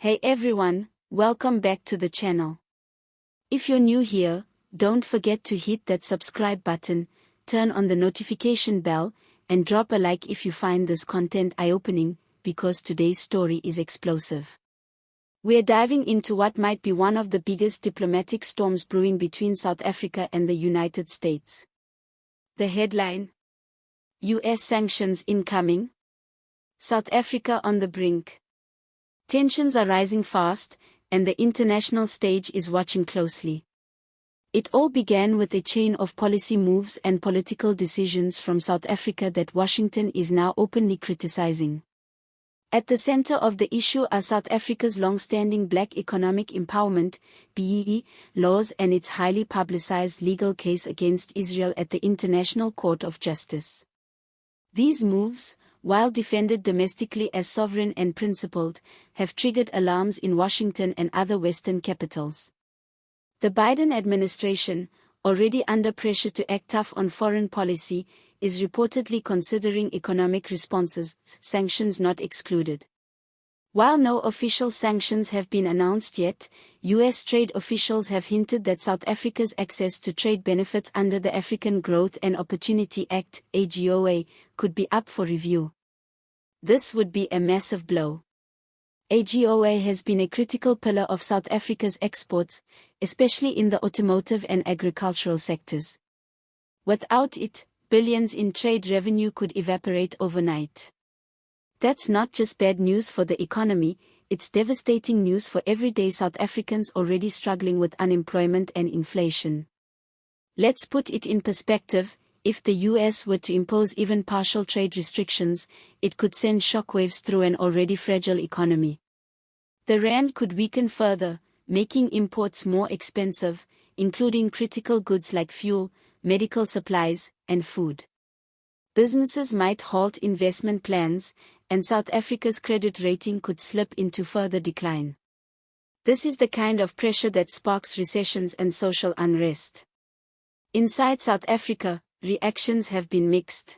Hey everyone, welcome back to the channel. If you're new here, don't forget to hit that subscribe button, turn on the notification bell, and drop a like if you find this content eye-opening, because today's story is explosive. We're diving into what might be one of the biggest diplomatic storms brewing between South Africa and the United States. The headline: US sanctions incoming. South Africa on the brink. Tensions are rising fast, and the international stage is watching closely. It all began with a chain of policy moves and political decisions from South Africa that Washington is now openly criticizing. At the center of the issue are South Africa's long-standing Black Economic Empowerment (BEE) laws and its highly publicized legal case against Israel at the International Court of Justice. These moves, while defended domestically as sovereign and principled, have triggered alarms in Washington and other Western capitals. The Biden administration, already under pressure to act tough on foreign policy, is reportedly considering economic responses, sanctions not excluded. While no official sanctions have been announced yet, U.S. trade officials have hinted that South Africa's access to trade benefits under the African Growth and Opportunity Act (AGOA) could be up for review. This would be a massive blow. AGOA has been a critical pillar of South Africa's exports, especially in the automotive and agricultural sectors. Without it, billions in trade revenue could evaporate overnight. That's not just bad news for the economy, it's devastating news for everyday South Africans already struggling with unemployment and inflation. Let's put it in perspective: if the US were to impose even partial trade restrictions, it could send shockwaves through an already fragile economy. The rand could weaken further, making imports more expensive, including critical goods like fuel, medical supplies, and food. Businesses might halt investment plans, and South Africa's credit rating could slip into further decline. This is the kind of pressure that sparks recessions and social unrest. Inside South Africa, reactions have been mixed.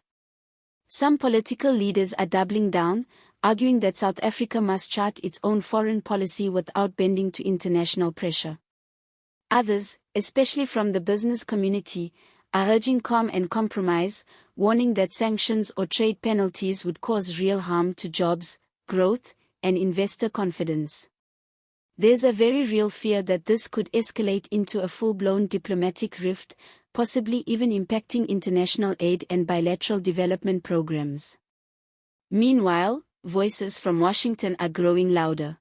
Some political leaders are doubling down, arguing that South Africa must chart its own foreign policy without bending to international pressure. Others, especially from the business community, are urging calm and compromise, warning that sanctions or trade penalties would cause real harm to jobs, growth, and investor confidence. There's a very real fear that this could escalate into a full-blown diplomatic rift, possibly even impacting international aid and bilateral development programs. Meanwhile, voices from Washington are growing louder.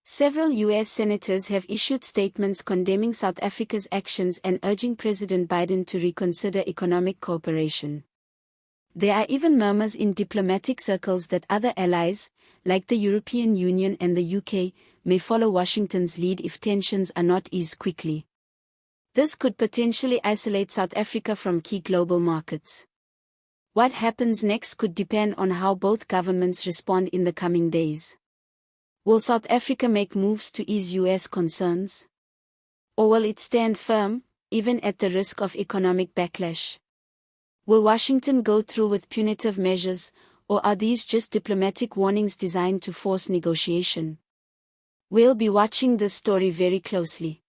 Several U.S. senators have issued statements condemning South Africa's actions and urging President Biden to reconsider economic cooperation. There are even murmurs in diplomatic circles that other allies, like the European Union and the UK, may follow Washington's lead if tensions are not eased quickly. This could potentially isolate South Africa from key global markets. What happens next could depend on how both governments respond in the coming days. Will South Africa make moves to ease U.S. concerns? Or will it stand firm, even at the risk of economic backlash? Will Washington go through with punitive measures, or are these just diplomatic warnings designed to force negotiation? We'll be watching this story very closely.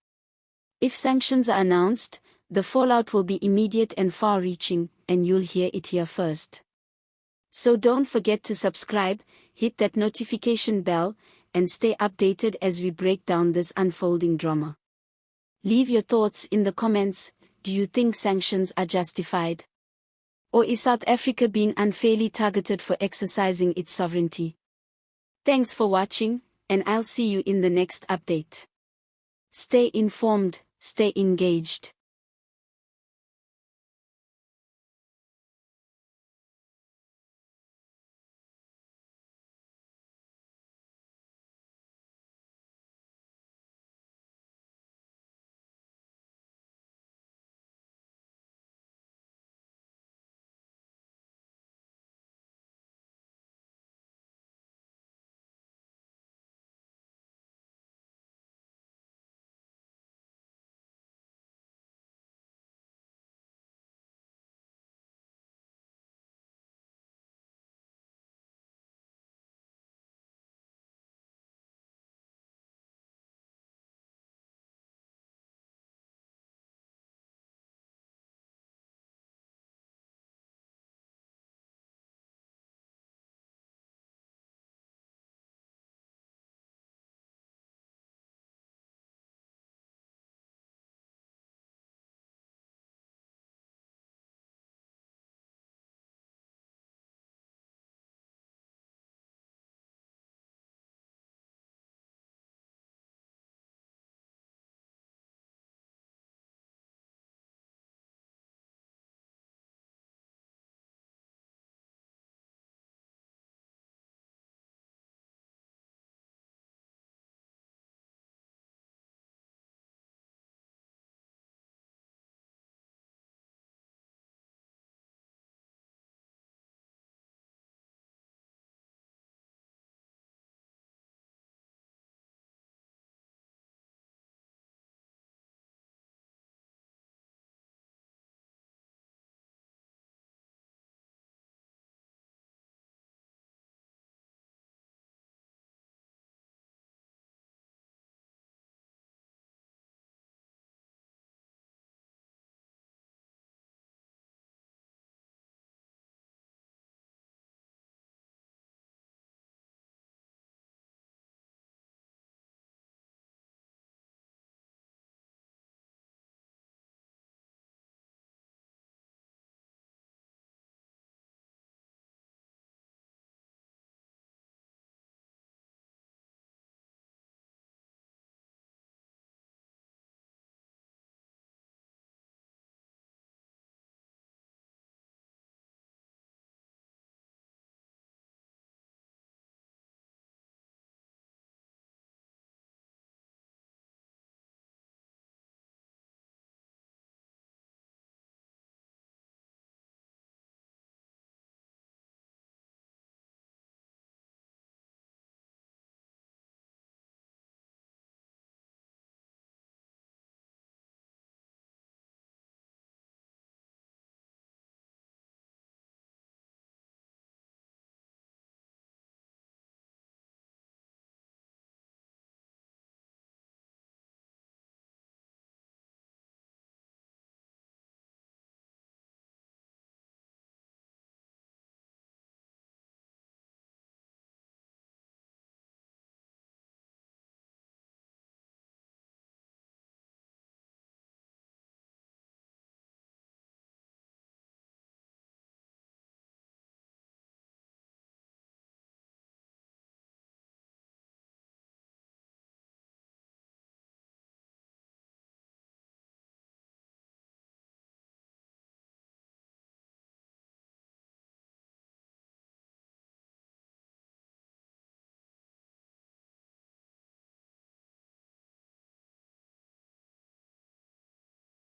If sanctions are announced, the fallout will be immediate and far-reaching, and you'll hear it here first. So don't forget to subscribe, hit that notification bell, and stay updated as we break down this unfolding drama. Leave your thoughts in the comments. Do you think sanctions are justified? Or is South Africa being unfairly targeted for exercising its sovereignty? Thanks for watching, and I'll see you in the next update. Stay informed, stay engaged.